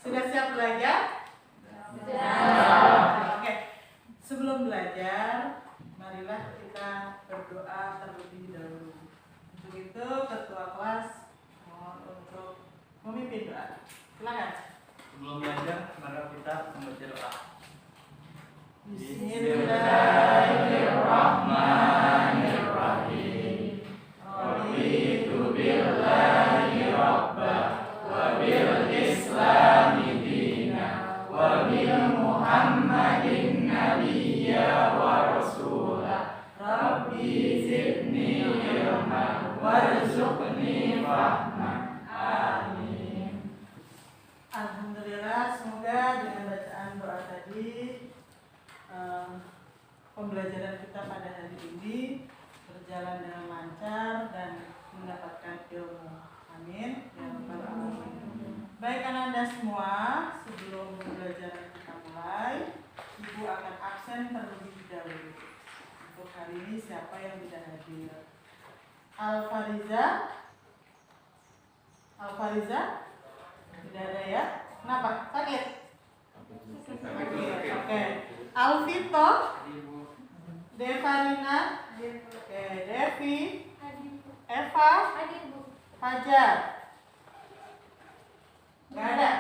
Sudah siap belajar? Sudah. Oke. Sebelum belajar, marilah kita berdoa terlebih dahulu. Untuk itu, ketua kelas mohon untuk memimpin doa. Silakan. Sebelum belajar, mari kita membaca doa. Bismillahirrahmanirrahim. Raditu billahi rabbah wa bil islami dina wa bil muhammadin nabiyya wa rasulah. Rabbi zidni ilman warzuqni fahman. Amin. Alhamdulillah, semoga dengan bacaan doa tadi pembelajaran kita pada hari ini berjalan dengan lancar dan mendapatkan ilmu. Amin. Ya Rabbal Alamin. Baik anak-anak semua, sebelum pembelajaran kita mulai, Ibu akan absen terlebih dahulu. Untuk hari ini siapa yang tidak hadir? Al-Fariza? Tidak ada ya? Kenapa? Sakit? Oke. Alvito? Devarina? Oke. Devi? Eva? Fajar? Gak ada?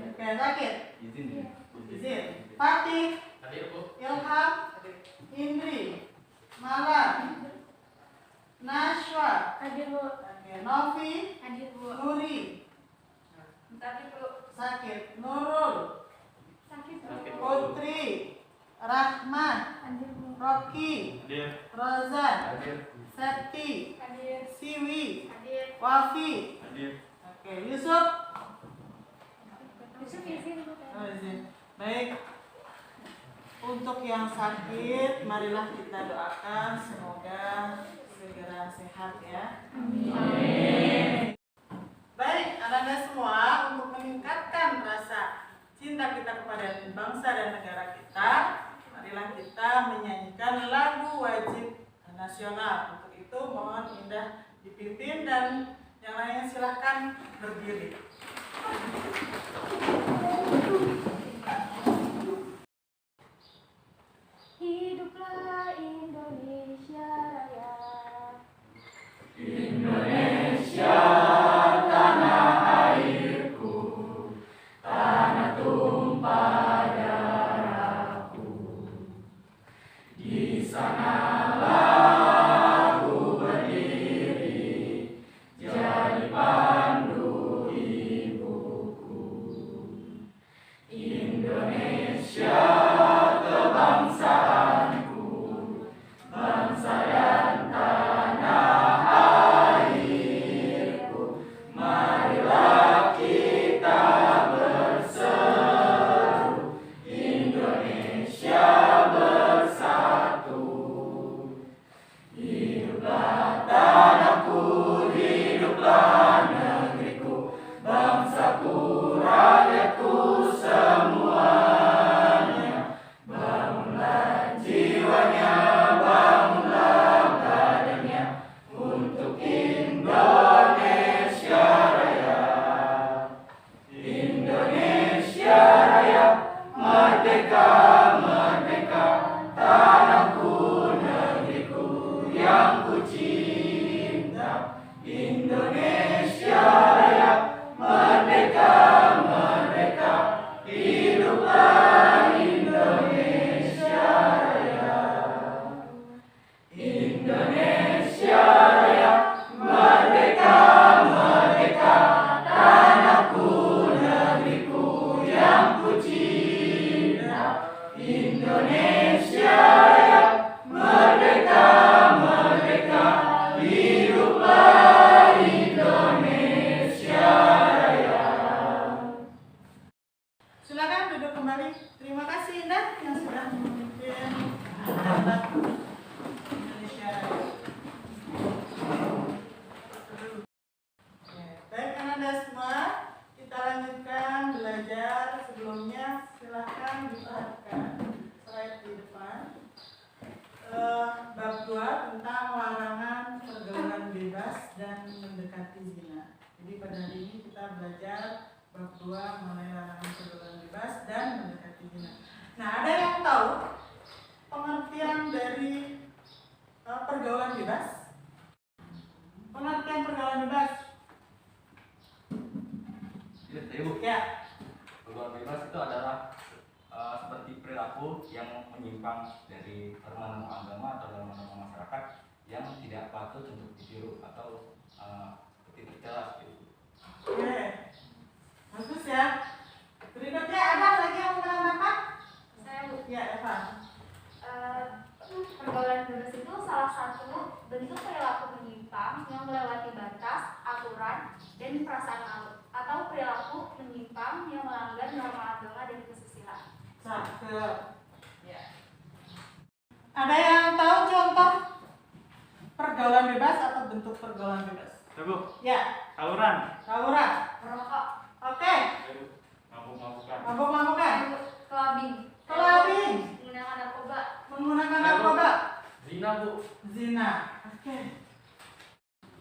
Oke, sakit? Izin. Fatih? Ilham? Indri? Mala? Nashwa? Oke. Novi? Nuri? Sakit. Nurul? Putri? Rahman? Rocky? Rozan? Septi? Siwi? Wafi? Oke. Yusuf? Oh, izin. Baik. Untuk yang sakit, marilah kita doakan semoga segera sehat ya. Amin. Baik, anak-anak semua, untuk meningkatkan rasa cinta kita kepada bangsa dan negara kita, marilah kita menyanyikan lagu wajib nasional. Untuk itu mohon Indah dipimpin dan yang lainnya silahkan berdiri. Hiduplah Indonesia Raya. Indonesia tanah airku, tanah tumpah darahku. Di sanalah aku berdiri, jadi pandu ibuku. Indonesia kebangsaanku, bangsa dan tanah airku. Marilah kita berseru, Indonesia bersatu. Hiduplah tanahku, hiduplah negeriku, bangsaku, rakyatku semuanya. Bangunlah jiwanya, bangunlah badannya untuk Indonesia Raya. Indonesia Raya, merdeka, merdeka, tanahku, negeriku yang ku cinta. Indonesia Raya, merdeka, merdeka, hiduplah Indonesia Raya. Indonesia Raya, merdeka, merdeka, tanahku, negeriku yang ku cinta. Indonesia Raya, merdeka, merdeka, hiduplah Indonesia Raya. Silakan duduk kembali. Terima kasih Indah yang sudah memimpin rapat Indonesia Raya. Baik anak-anak semua, kita lanjutkan belajar. Sebelumnya silahkan diperhatikan slide di depan. Bab 2 tentang larangan pergaulan bebas dan mendekati zina. Jadi pada hari ini kita belajar bab 2 mengenai larangan Ya. Pergaulan bebas itu adalah seperti perilaku yang menyimpang dari norma agama atau norma masyarakat yang tidak patut untuk ditiru atau tidak jelas gitu. Oke. Bagus ya. Berikutnya ada lagi yang mau menambahkan? Saya Bu. Ya, Eva. Pergaulan bebas itu salah satu bentuk perilaku menyimpang yang melewati batas, aturan, dan perasaan atau perilaku menyimpang yang melanggar norma agama dan kesusilaan. Cakep. Ya. Ada yang tahu contoh pergaulan bebas atau bentuk pergaulan bebas? Bu, Ya. tawuran, Tawuran. Merokok, Oke. mabuk-mabukan, Mabuk-mabukan. kelabing, Kelabing. menggunakan narkoba, Menggunakan narkoba. zina Bu. Zina. Oke.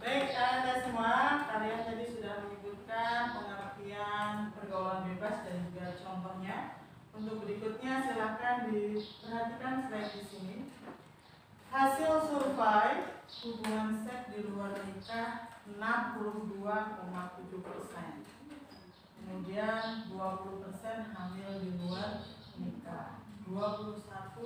Baik, Anda semua, kalian tadi sudah menyebutkan pengertian pergaulan bebas dan juga contohnya. Untuk berikutnya silakan diperhatikan slide di sini. Hasil survei hubungan seks di luar nikah 62,7%. Kemudian 20% hamil di luar nikah. 21%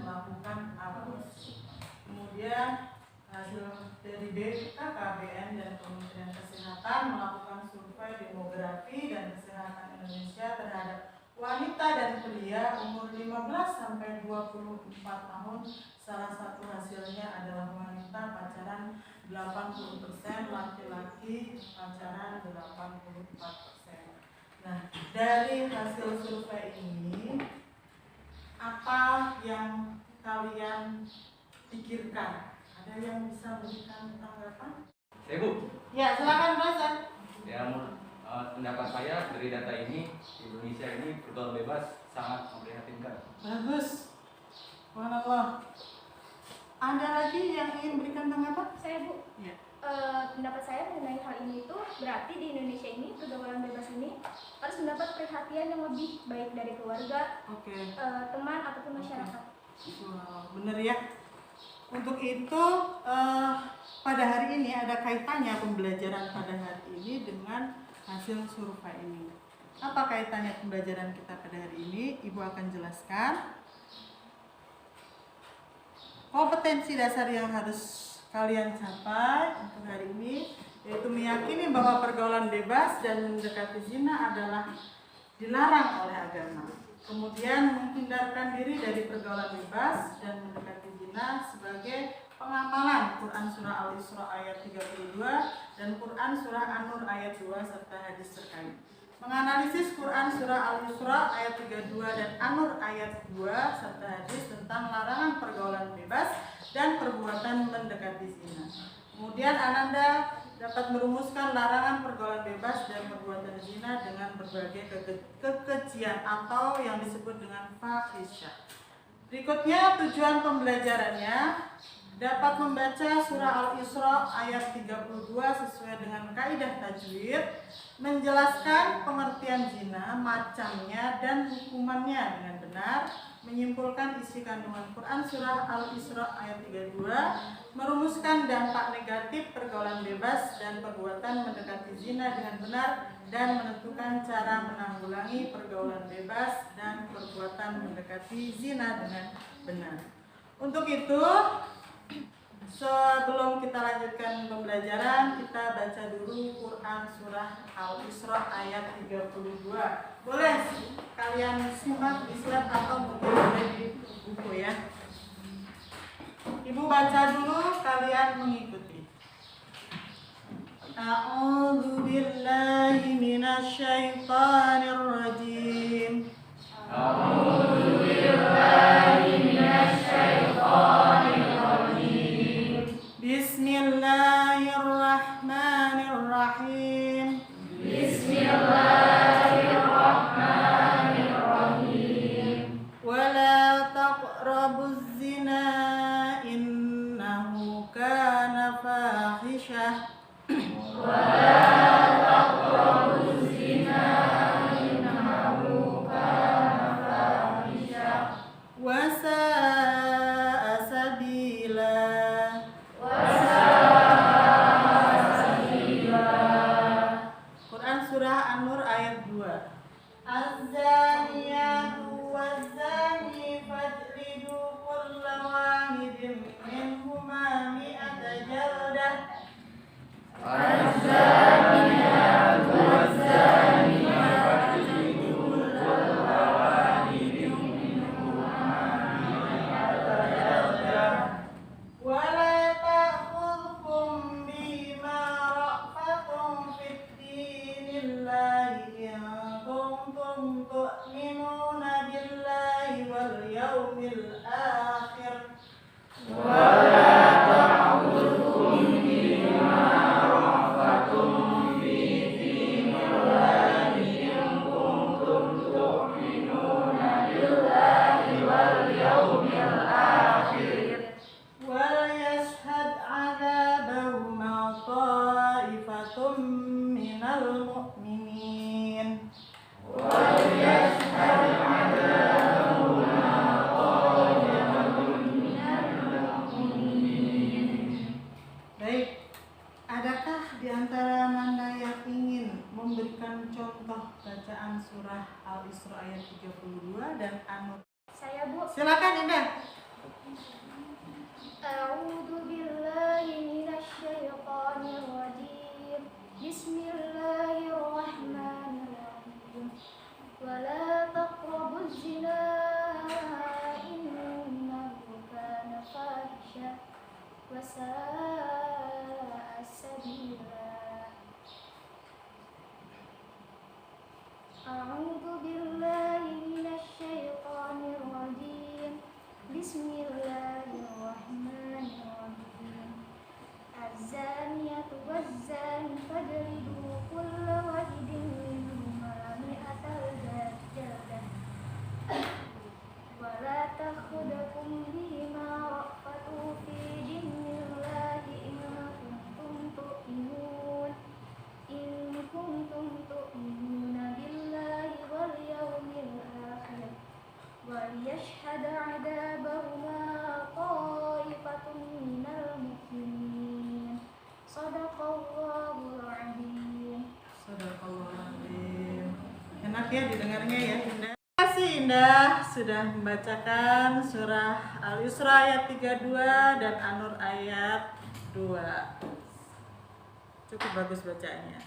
melakukan aborsi. Kemudian hasil dari BKKBN dan Kementerian Kesehatan melakukan survei demografi dan kesehatan Indonesia terhadap wanita dan pria umur 15 sampai 24 tahun. Salah satu hasilnya adalah wanita pacaran 80%, laki-laki pacaran 84%. Nah, dari hasil survei ini apa yang kalian pikirkan? Ada yang bisa memberikan tanggapan? Saya Bu, Ya, silakan Mas. ya pendapat saya dari data ini Indonesia ini pergaulan bebas sangat memprihatinkan. Bagus. Subhanallah. Ada lagi yang ingin berikan tanggapan? Saya Bu. Ya. Pendapat saya mengenai hal ini itu berarti di Indonesia ini pergaulan bebas ini harus mendapat perhatian yang lebih baik dari keluarga, Oke. teman ataupun masyarakat. Wow, bener ya. Untuk itu pada hari ini ada kaitannya pembelajaran pada hari ini dengan hasil survei ini. Apa kaitannya pembelajaran kita pada hari ini? Ibu akan jelaskan. Kompetensi dasar yang harus kalian capai untuk hari ini yaitu meyakini bahwa pergaulan bebas dan mendekati zina adalah dilarang oleh agama. Kemudian menghindarkan diri dari pergaulan bebas dan mendekati zina sebagai pengamalan Quran Surah Al-Isra ayat 32 dan Quran Surah An-Nur ayat 2 serta hadis terkait. Menganalisis Quran Surah Al-Isra ayat 32 dan An-Nur ayat 2 serta hadis tentang larangan pergaulan bebas dan perbuatan mendekati zina. Kemudian Ananda dapat merumuskan larangan pergaulan bebas dan perbuatan zina dengan berbagai kekejian atau yang disebut dengan fahisyah. Berikutnya tujuan pembelajarannya dapat membaca surah Al-Isra ayat 32 sesuai dengan kaidah tajwid, menjelaskan pengertian zina, macamnya dan hukumannya dengan benar, menyimpulkan isi kandungan Quran surah Al-Isra ayat 32, merumuskan dampak negatif pergaulan bebas dan perbuatan mendekati zina dengan benar, dan menentukan cara menanggulangi pergaulan bebas dan perbuatan mendekati zina dengan benar. Untuk itu, sebelum kita lanjutkan pembelajaran, kita baca dulu Quran surah Al-Isra ayat 32. Boleh kalian simak di slide atau mungkin ada di buku ya. Ibu baca dulu, kalian mengikuti. A'udzu billahi minasy syaithanir rajim. A'udzu billahi minasy syaithanir rajim. Bismillahirrahmanirrahim. Bismillahirrahmanirrahim. Wala taqrabuz zina innahu kana fahisyah. surah An-Nur ayat 2. Az-zaniyatu waz-zani fajlidu kulla wahidin minhuma mi'ata jaldah. Az-zaniyatu waz-zani fajlidu kulla wahidin minhuma mi'ata jaldah. Wala ta'khudhukum bima ra'fatun fid dinillahi in kuntum tu'minuna billahi wal yawmil akhir. Wala ta'khudhukum bima ra'fatun fi dinillahi in kuntum tu'minuna billahi wal yawmil akhir. Wal yashhad 'adzabahuma ta'ifatun minal mu'minin. وَلْيَشْهَدْ عَذَابَهُمَا طَائِفَةٌ مِّنَ الْمُؤْمِنِينَ. Baik, adakah di antara Nanda yang ingin memberikan contoh bacaan surah Al-Isra ayat 32 dan An-Nur? Saya Bu. Silakan Indah. A'udzu billahi minasy syaithanir rajim. Bismillahirrahmanirrahim. Wala taqrabuz zina innahu kana fahisha wa sa'a sabila. A'udzu billahi minasy syaithanir rajim. Bismillahirrahmanirrahim. Az-zaniyatu waz-zani fajlidu kulla wahidin minhuma mi'atal jaldah. Wa la ta'khudhukum bima ra'fatu fi dinillahi in kuntum tu'minuna billahi wal yawmil akhir. وَلْيَشْهَدْ عَذَابَهُمَا طَائِفَةٌ مِّنَ الْمُؤْمِنِينَ. صَدَقَ اللَّهُ الْعَظِيم. Sadaqallahul-Azim. Enak ya didengarnya ya Indah. Terima kasih Indah sudah membacakan surah Al-Isra ayat 32 dan An-Nur ayat 2. Cukup bagus bacaannya.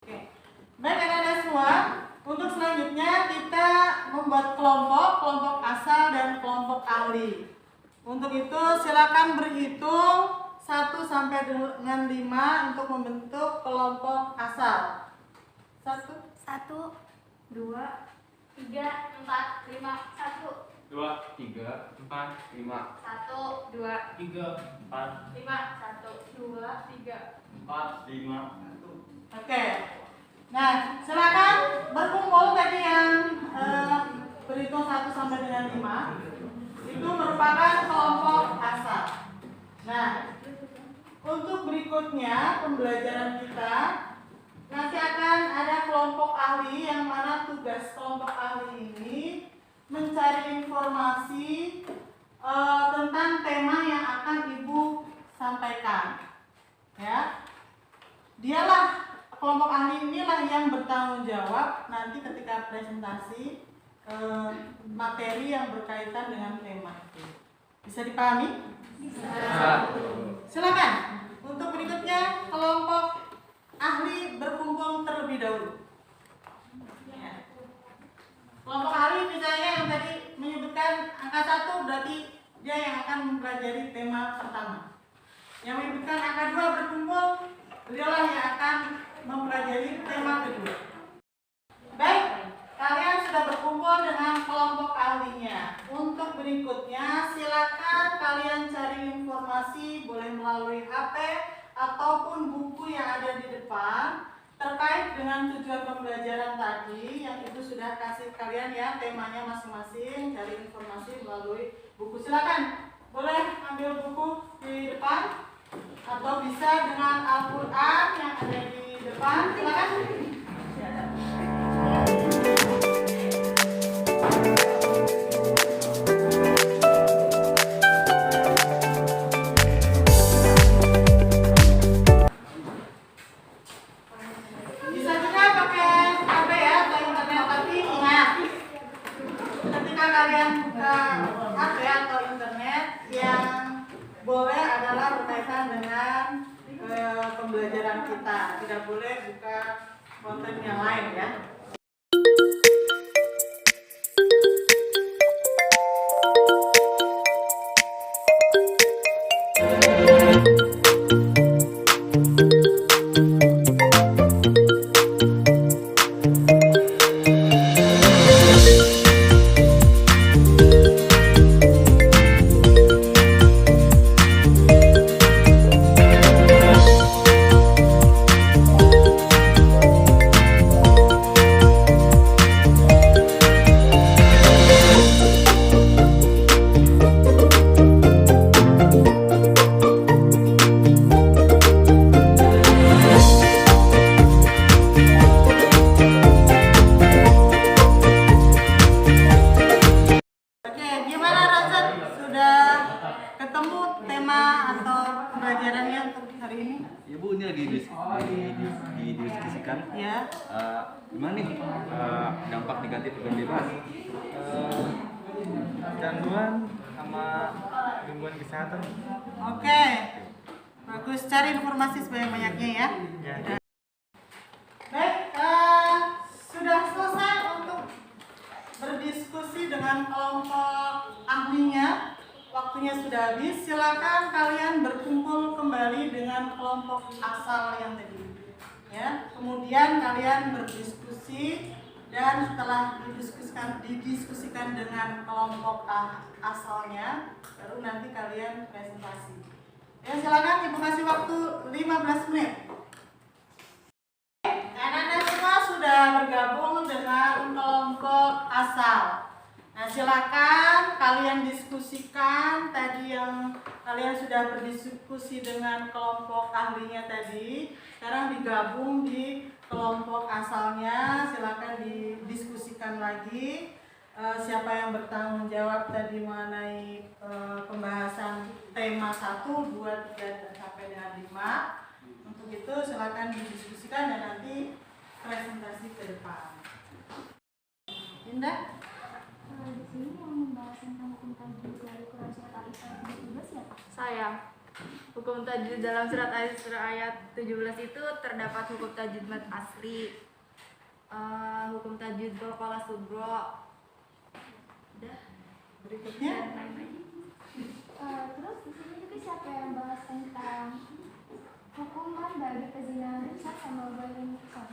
Oke. Baik anak-anak semua, untuk selanjutnya kita membuat kelompok asal dan kelompok ahli. Untuk itu silakan berhitung 1 sampai dengan 5 untuk membentuk kelompok asal. 1, 1, 2, 3, 4, 5. 1, 2, 3, 4, 5. 1, 2, 3, 4, 5. 1, 2, 3. 4, 5. Oke. Nah, silakan berkumpul tadi yang berhitung 1 sampai dengan 5. Itu merupakan kelompok asal. Nah, untuk berikutnya pembelajaran kita nanti akan ada kelompok ahli yang mana tugas kelompok ahli ini mencari informasi tentang tema yang akan Ibu sampaikan. Ya. Dialah kelompok ahli inilah yang bertanggung jawab nanti ketika presentasi materi yang berkaitan dengan tema itu. Bisa dipahami? Bisa. Silakan. Untuk berikutnya kelompok ahli berkumpul terlebih dahulu. Ya. Kelompok ahli misalnya yang tadi menyebutkan angka 1 berarti dia yang akan mempelajari tema pertama. Yang menyebutkan angka 2 berkumpul, beliaulah yang akan mempelajari tema kedua. Baik, kalian sudah berkumpul dengan kelompok ahlinya. Untuk berikutnya, silakan kalian cari informasi, boleh melalui HP ataupun buku yang ada di depan terkait dengan tujuan pembelajaran tadi yang Ibu sudah kasih kalian ya, temanya masing-masing. Cari informasi melalui buku. Silakan, boleh ambil buku di depan atau bisa dengan Al-Quran yang ada di depan. Silakan. kalian buka HP atau internet, yang boleh adalah berkaitan dengan pembelajaran kita. Tidak boleh buka konten yang lain ya. Oke, gimana Razat? Sudah ketemu tema atau pembelajarannya untuk hari ini? Ya Bu, ini lagi didiskusikan. Ya. Gimana nih dampak negatif iklan bebas? Gangguan sama gangguan kesehatan. Oke. Bagus, cari informasi sebanyak-banyaknya ya. Ya. Baik, sudah selesai untuk berdiskusi dengan kelompok ahlinya. Waktunya sudah habis. Silakan kalian berkumpul kembali dengan kelompok asal yang tadi. Ya, kemudian kalian berdiskusi dan setelah didiskusikan dengan kelompok asalnya, baru nanti kalian presentasi. Ya, silakan Ibu kasih waktu 15 menit. Anak-anak semua sudah bergabung dengan kelompok asal. Nah, silakan kalian diskusikan tadi yang kalian sudah berdiskusi dengan kelompok ahlinya tadi. Sekarang digabung di kelompok asalnya. Silakan didiskusikan lagi. Siapa yang bertanggung jawab tadi mengenai pembahasan tema 1, 2, 3 dan sampai dengan 5. Untuk itu silakan didiskusikan dan nanti presentasi ke depan. Indah? Di sini yang membahas tentang hukum tajwid dari Quran surat Al-Isra 17 ya Pak? Saya. Hukum tajwid dalam surat Al-Isra ayat 17 itu terdapat hukum tajwid mad asli, hukum tajwid qalqalah subro, udah, Berikutnya. dan lain-lain. Terus di sini juga siapa yang bahas tentang hukuman bagi pezina rusak sama goyang muhsan?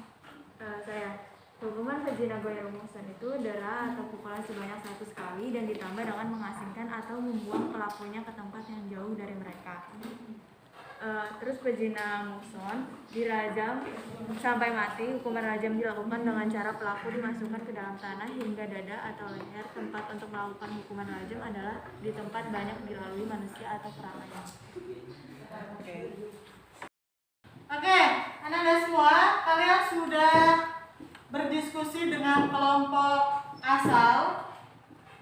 Saya. Hukuman pezina goyang muhsan itu darah atau pukulan sebanyak 100 kali dan ditambah dengan mengasingkan atau membuang pelakunya ke tempat yang jauh dari mereka. Terus pezina muhsan dirajam sampai mati. Hukuman rajam dilakukan dengan cara pelaku dimasukkan ke dalam tanah hingga dada atau leher. Tempat untuk melakukan hukuman rajam adalah di tempat banyak dilalui manusia atau keramaian. Oke, anak-anak semua, kalian sudah berdiskusi dengan kelompok asal.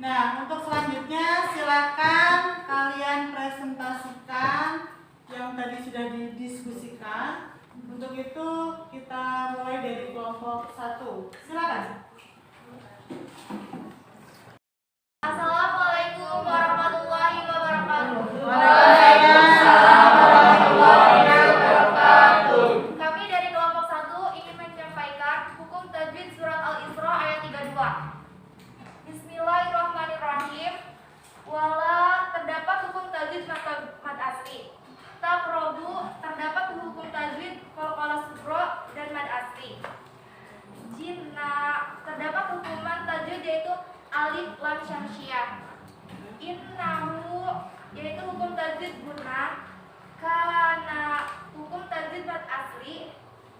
Nah, untuk selanjutnya silakan kalian presentasikan yang tadi sudah didiskusikan. Untuk itu kita mulai dari kelompok 1. Silakan. Assalamualaikum warahmatullahi wabarakatuh. Waalaikumsalam warahmatullahi wabarakatuh. Kami dari kelompok 1 ingin menyampaikan hukum tajwid surat Al-Isra ayat 32. Bismillahirrahmanirrahim. Wala terdapat hukum tajwid mad asli. Taqrobu terdapat hukum tajwid qalqalah subro dan mad asli. Jinna terdapat hukuman tajwid yaitu alif lam syamsiah. Innahu yaitu hukum tajwid guna. Kana hukum tajwid mad asli.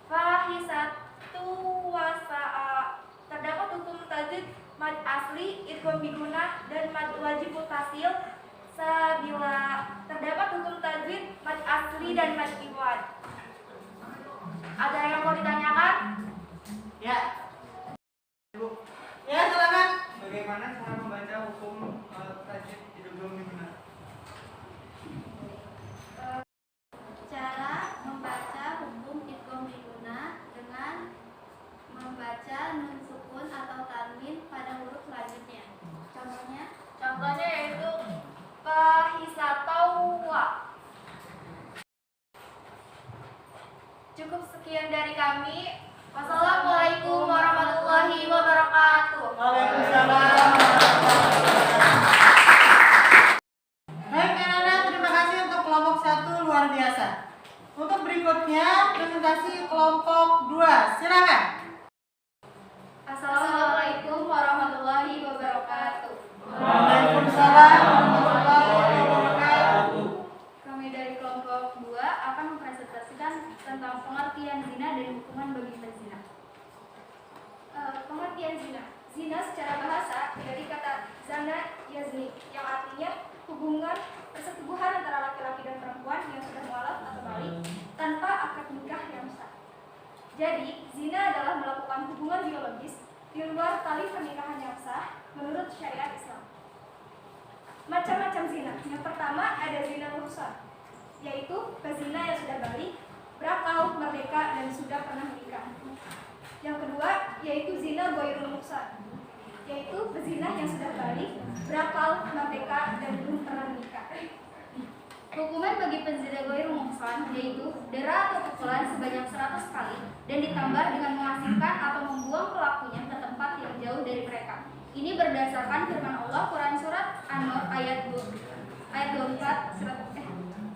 Fahisatu wasa'a terdapat hukum tajwid mad asli idgham biguna dan mad wajib mutasil. Sabila terdapat hukum tajwid mad asli dan mad iwad. Ada yang mau ditanyakan? Ya. Ibu. Ya, silakan. Bagaimana cara membaca hukum tajwid idgham biguna? Cara membaca hukum idgham biguna dengan membaca nun sukun atau tanwin pada huruf selanjutnya. Contohnya zina adalah melakukan hubungan biologis di luar tali pernikahan yang sah menurut syariat Islam. Macam-macam zina. Yang pertama ada zina muhsan, yaitu pezina yang sudah balik, berakal, merdeka, dan sudah pernah menikah. Yang kedua yaitu zina ghairul muhsan, yaitu pezina yang sudah balik, berakal, merdeka, dan belum pernah menikah. Hukuman bagi penzina ghairul muhsan yaitu dera atau pukulan sebanyak 100 kali dan ditambah dengan mengasingkan atau membuang pelakunya ke tempat yang jauh dari mereka. Ini berdasarkan firman Allah Quran surat An-Nur ayat 24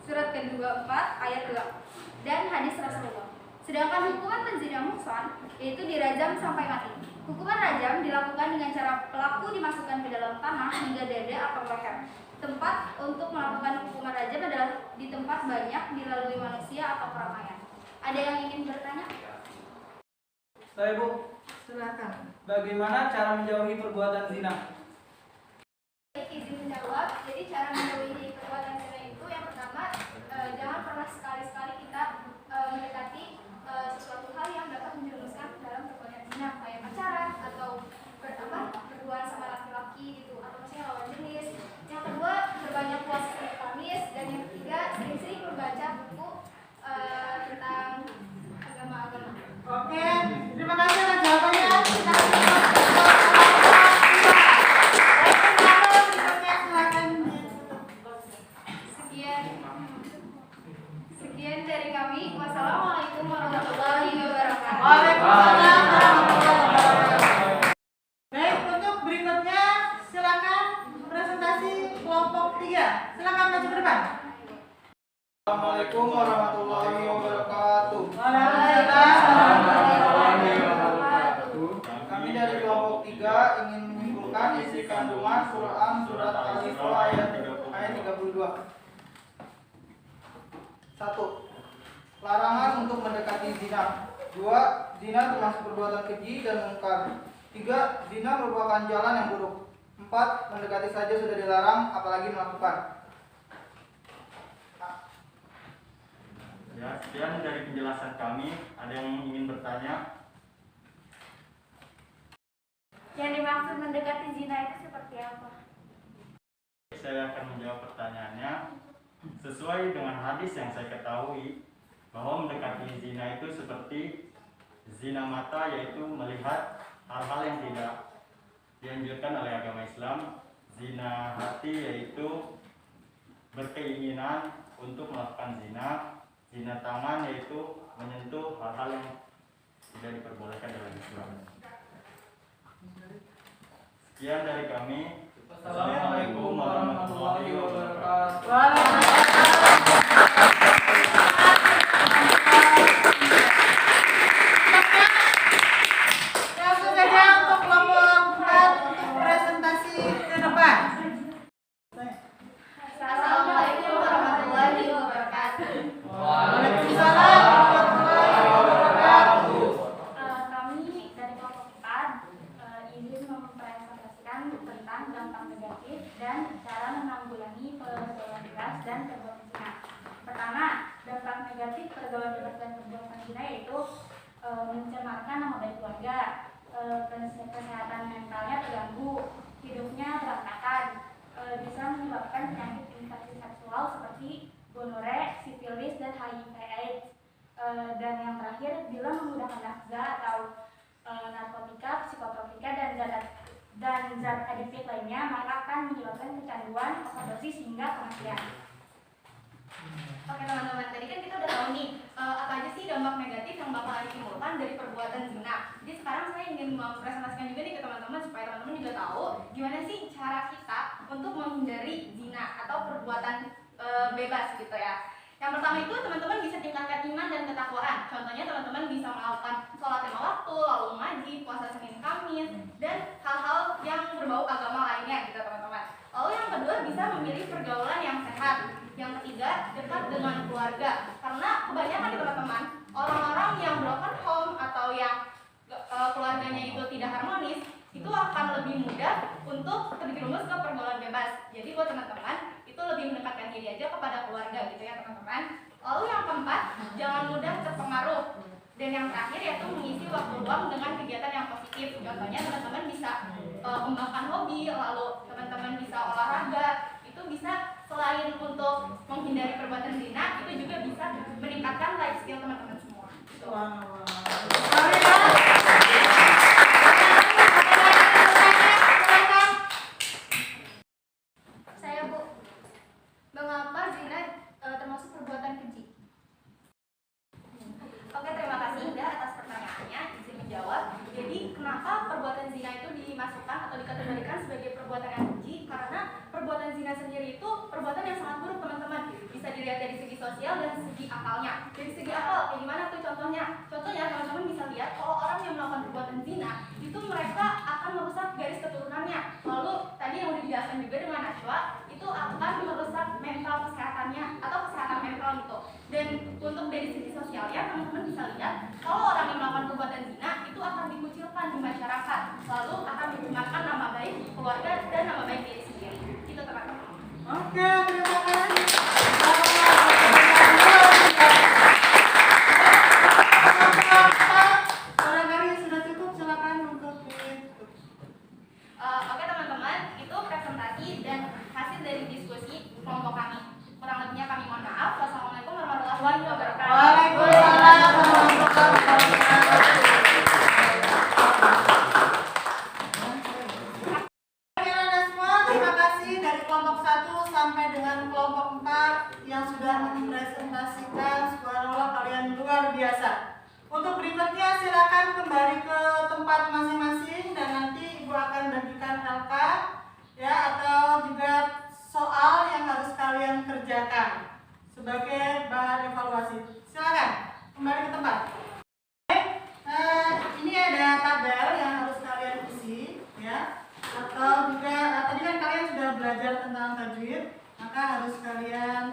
surat ke-24 ayat 2 dan hadis Rasulullah. Sedangkan hukuman penzina muhsan yaitu dirajam sampai mati. Hukuman rajam dilakukan dengan cara pelaku dimasukkan ke dalam tanah hingga dada atau leher. Tempat untuk melakukan hukuman rajam adalah di tempat banyak dilalui manusia atau keramaian. Ada yang ingin bertanya? Baik Bu, Silakan. bagaimana cara menjauhi perbuatan zina? Izin menjawab. Jadi cara menjauhi perbuatan zina itu yang pertama, jangan pernah sekali-sekali kita mendekati sesuatu hal yang dapat menjerumuskan ke dalam perbuatan zina, kayak pacaran atau berduaan sama laki-laki gitu, atau misalnya lawan jenis. Yang kedua, berbanyak puasa Senin Kamis, dan yang ketiga, sering-sering membaca buku tentang agama-agama. Oke, terima kasih atas jawabannya. Kita Sekian dari kami. Wassalamualaikum warahmatullahi wabarakatuh. Waalaikumsalam warahmatullahi wabarakatuh. Baik, untuk berikutnya silakan presentasi kelompok 3. Silakan maju ke depan. Assalamualaikum warahmatullahi wabarakatuh. Waalaikumsalam. Kami dari kelompok 3 ingin menyimpulkan isi kandungan Quran surat Al-Isra ayat 32. 1. Larangan untuk mendekati zina. 2. Zina termasuk perbuatan keji dan mungkar. 3. Zina merupakan jalan yang buruk. 4. Mendekati saja sudah dilarang, apalagi melakukan. Ya, sekian dari penjelasan kami. Ada yang ingin bertanya? Yang dimaksud mendekati zina itu seperti apa? Saya akan menjawab pertanyaannya. Sesuai dengan hadis yang saya ketahui, bahwa mendekati zina itu seperti zina mata, yaitu melihat hal-hal yang tidak dianjurkan oleh agama Islam. Zina hati yaitu berkeinginan untuk melakukan zina. Zina tangan yaitu menyentuh hal-hal yang tidak diperbolehkan dalam Islam. Sekian dari kami. Assalamualaikum warahmatullahi wabarakatuh. Langsung saja untuk kelompok 4 untuk presentasi ke depan. Assalamualaikum warahmatullahi wabarakatuh. Waalaikumsalam warahmatullahi wabarakatuh. Kami dari kelompok 4 ingin mempresentasikan tentang dampak negatif dan cara menanggulangi pergaulan bebas dan perbuatan zina. Pertama, dampak negatif pergaulan bebas dan perbuatan zina yaitu mencemarkan nama baik keluarga, kesehatan mentalnya terganggu, hidupnya berantakan, bisa menyebabkan penyakit infeksi seksual seperti gonore, sifilis, dan HIV/AIDS. Dan yang terakhir, bila menggunakan nafza atau narkotika, psikotropika, dan zat adiktif lainnya, maka akan menyebabkan kecanduan, overdosis, hingga kematian. Oke teman-teman, tadi kan kita udah tahu nih apa aja sih dampak negatif yang bakal ditimbulkan dari perbuatan zina. Jadi sekarang saya ingin mempresentasikan juga nih ke teman-teman supaya teman-teman juga tahu gimana sih cara kita untuk menghindari zina atau perbuatan bebas gitu ya. Yang pertama itu teman-teman bisa tingkatkan iman dan ketakwaan. Contohnya teman-teman bisa melakukan sholat lima waktu, lalu ngaji, puasa Senin Kamis, dan hal-hal yang berbau agama lainnya gitu teman-teman. Lalu yang kedua bisa memilih pergaulan yang sehat. Yang ketiga, dekat dengan keluarga. Karena kebanyakan di teman-teman, orang-orang yang broken home atau yang keluarganya itu tidak harmonis, itu akan lebih mudah untuk terjerumus ke pergaulan bebas. Jadi buat teman-teman, itu lebih mendekatkan diri aja kepada keluarga gitu ya teman-teman. Lalu yang keempat, jangan mudah terpengaruh. Dan yang terakhir yaitu mengisi waktu luang dengan kegiatan yang positif. Contohnya teman-teman bisa mengembangkan hobi, lalu teman-teman bisa olahraga. Itu bisa selain untuk menghindari perbuatan zina, itu juga bisa meningkatkan life skill teman-teman semua. Gitu. Saya Bu, mengapa zina termasuk perbuatan keji? Oke, terima kasih Indah atas pertanyaannya. Izin menjawab. Jadi, kenapa perbuatan zina itu dimasukkan atau dikategorikan sebagai perbuatan yang keji? Karena perbuatan zina sendiri itu perbuatan yang sangat buruk, teman-teman. Bisa dilihat dari segi sosial dan segi akalnya. Dari segi akal, kayak gimana tuh contohnya? Contohnya, teman-teman bisa lihat kalau orang yang melakukan perbuatan zina, itu mereka akan merusak garis keturunannya. Lalu, tadi yang udah dijelaskan juga dengan Najwa, itu akan merusak mental kesehatannya atau kesehatan mental gitu. Dan untuk dari segi sosialnya, teman-teman bisa lihat kalau orang yang melakukan perbuatan zina itu akan dikucilkan di masyarakat, lalu akan mencemarkan nama baik keluarga dan nama baik diri sendiri. Itu teman-teman. Oke, terima kasih. Barangkali sudah cukup, silakan untuk ditutup. Oke teman-teman, itu presentasi dan hasil dari diskusi kelompok kami. Kurang lebihnya kami mohon maaf. Wassalamualaikum warahmatullahi wabarakatuh. Waalaikumsalam warahmatullahi wabarakatuh. Oke, Anda semua, terima kasih dari kelompok 1 sampai dengan kelompok 4 yang sudah mempresentasikan. Subhanallah, kalian luar biasa. Untuk berikutnya silakan kembali ke tempat masing-masing dan nanti Ibu akan bagikan LK ya atau juga soal yang harus kalian kerjakan sebagai bahan evaluasi. Silakan kembali ke tempat. Ini ada tabel yang harus kalian isi ya. Atau juga tadi kan kalian sudah belajar tentang tajwid, maka harus kalian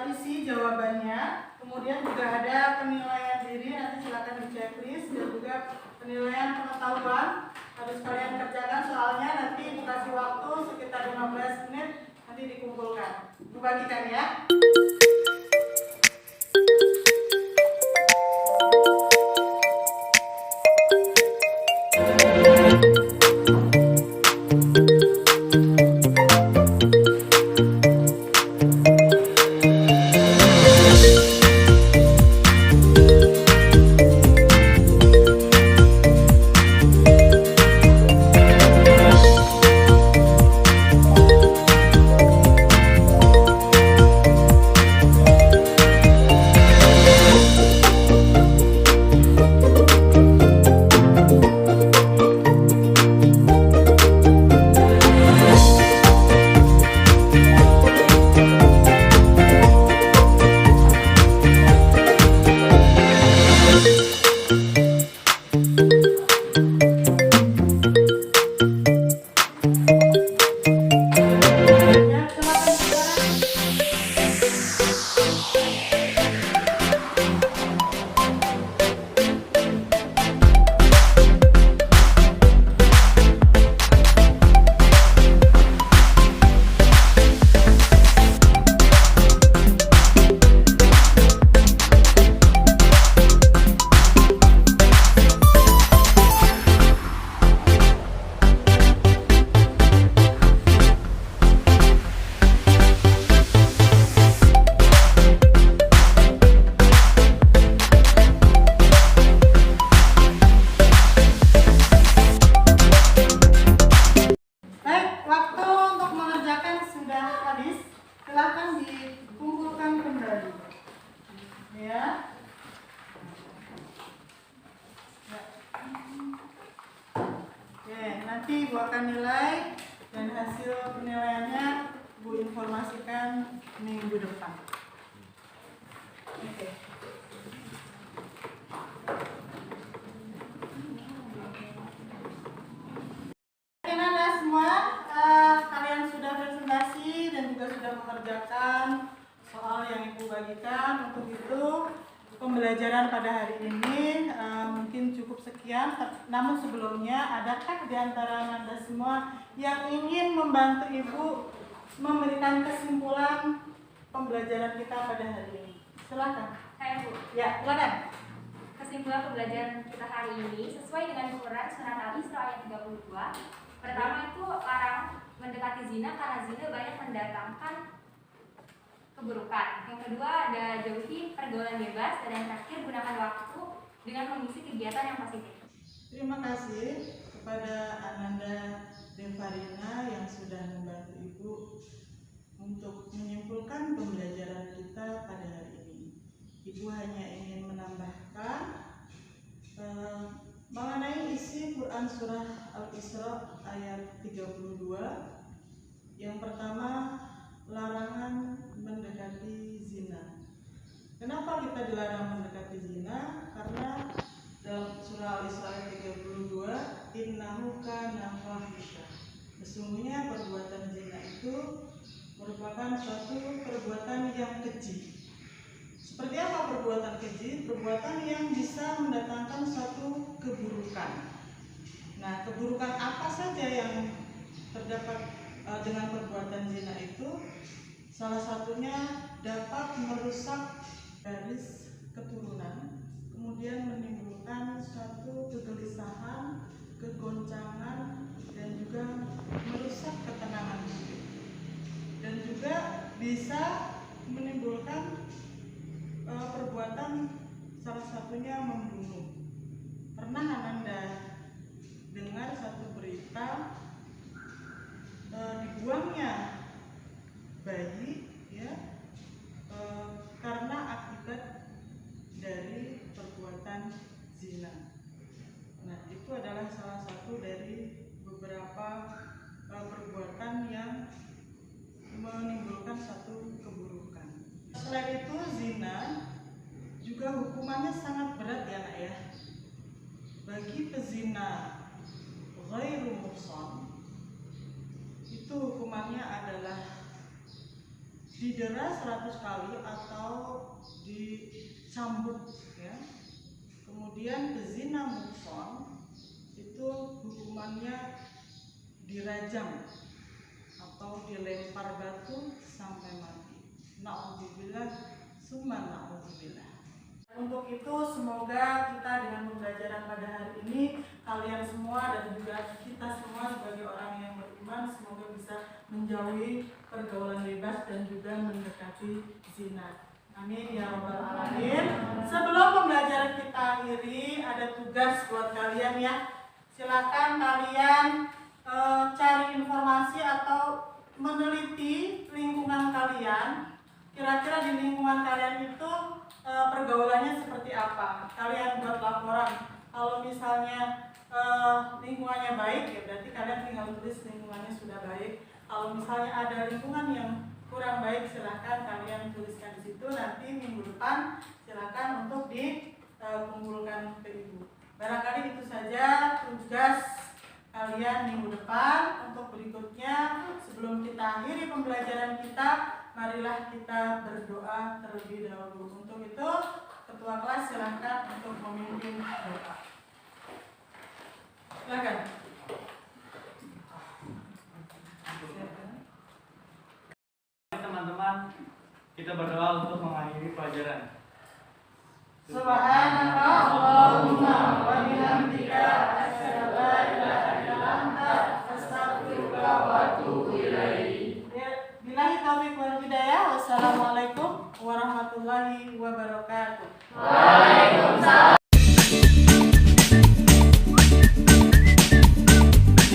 isi jawabannya. Kemudian juga ada penilaian diri, nanti silakan di checklist dan juga penilaian pengetahuan harus kalian kerjakan soalnya nanti dikasih waktu sekitar 15 menit nanti dikumpulkan. Dibagikan ya. nanti Ibu akan nilai dan hasil penilaiannya Ibu informasikan minggu depan. Oke. Anda semua, kalian sudah presentasi dan juga sudah mengerjakan soal yang Ibu bagikan. Untuk itu pembelajaran pada hari ini mungkin cukup sekian. Namun sebelumnya, adakah di antara Anda semua yang ingin membantu Ibu memberikan kesimpulan pembelajaran kita pada hari ini? Silakan. Saya Bu. Ya, silakan. kesimpulan pembelajaran kita hari ini sesuai dengan Quran Surat Al-Isra ayat 32. Pertama itu larang mendekati zina karena zina banyak mendatangkan keburukan. Yang kedua ada jauhi pergaulan bebas, dan yang terakhir gunakan waktu dengan mengisi kegiatan yang positif. Terima kasih kepada Ananda Devarina yang sudah membantu Ibu untuk menyimpulkan pembelajaran kita pada hari ini. Ibu hanya ingin menambahkan mengenai isi Quran Surah Al-Isra ayat 32. Yang pertama, larangan mendekati zina. Kenapa kita dilarang mendekati zina? Karena dalam surah Al-Isra ayat 32, innahu kana fahisha. Sesungguhnya perbuatan zina itu merupakan suatu perbuatan yang keji. Seperti apa perbuatan keji? Perbuatan yang bisa mendatangkan suatu keburukan. Nah, keburukan apa saja yang terdapat dengan perbuatan zina itu? Salah satunya dapat merusak garis keturunan, kemudian menimbulkan suatu kegelisahan, kegoncangan, dan juga merusak ketenangan hidup, dan juga bisa menimbulkan perbuatan salah satunya membunuh. Pernah Ananda dengar satu berita dibuangnya bayi ya karena akibat dari perbuatan zina. Nah, itu adalah salah satu dari beberapa perbuatan yang menimbulkan satu keburukan. Selain itu, zina juga hukumannya sangat berat ya nak ya. Bagi pezina ghairu muhsan, itu hukumannya adalah didera 100 kali atau dicambuk ya. Kemudian pezina muhsan itu hukumannya dirajam atau dilempar batu sampai mati. Na'udzubillah summa na'udzubillah. Untuk itu semoga kita dengan pembelajaran pada hari ini, kalian semua dan juga kita semua sebagai orang yang beriman, semoga bisa menjauhi pergaulan bebas dan juga mendekati zina. Amin ya rabbal alamin. Sebelum pembelajaran kita akhiri, ada tugas buat kalian ya. Silakan kalian cari informasi atau meneliti lingkungan kalian. Kira-kira di lingkungan kalian itu pergaulannya seperti apa? Kalian buat laporan. Kalau misalnya lingkungannya baik, ya berarti kalian tinggal tulis lingkungannya sudah baik. Kalau misalnya ada lingkungan yang kurang baik, silahkan kalian tuliskan di situ. Nanti minggu depan silahkan untuk dikumpulkan ke ibu. Barangkali itu saja tugas kalian minggu depan. Untuk berikutnya, sebelum kita akhiri pembelajaran kita, marilah kita berdoa terlebih dahulu. Untuk itu, ketua kelas silahkan untuk memimpin doa. Silakan. Teman-teman, kita berdoa untuk mengakhiri pelajaran. Subhanallahumma wa bihamdika asyhadu an la ilaha illa anta astaghfiruka wa atubu ilaik. Billahi taufiq wal hidayah. Wassalamualaikum warahmatullahi wabarakatuh.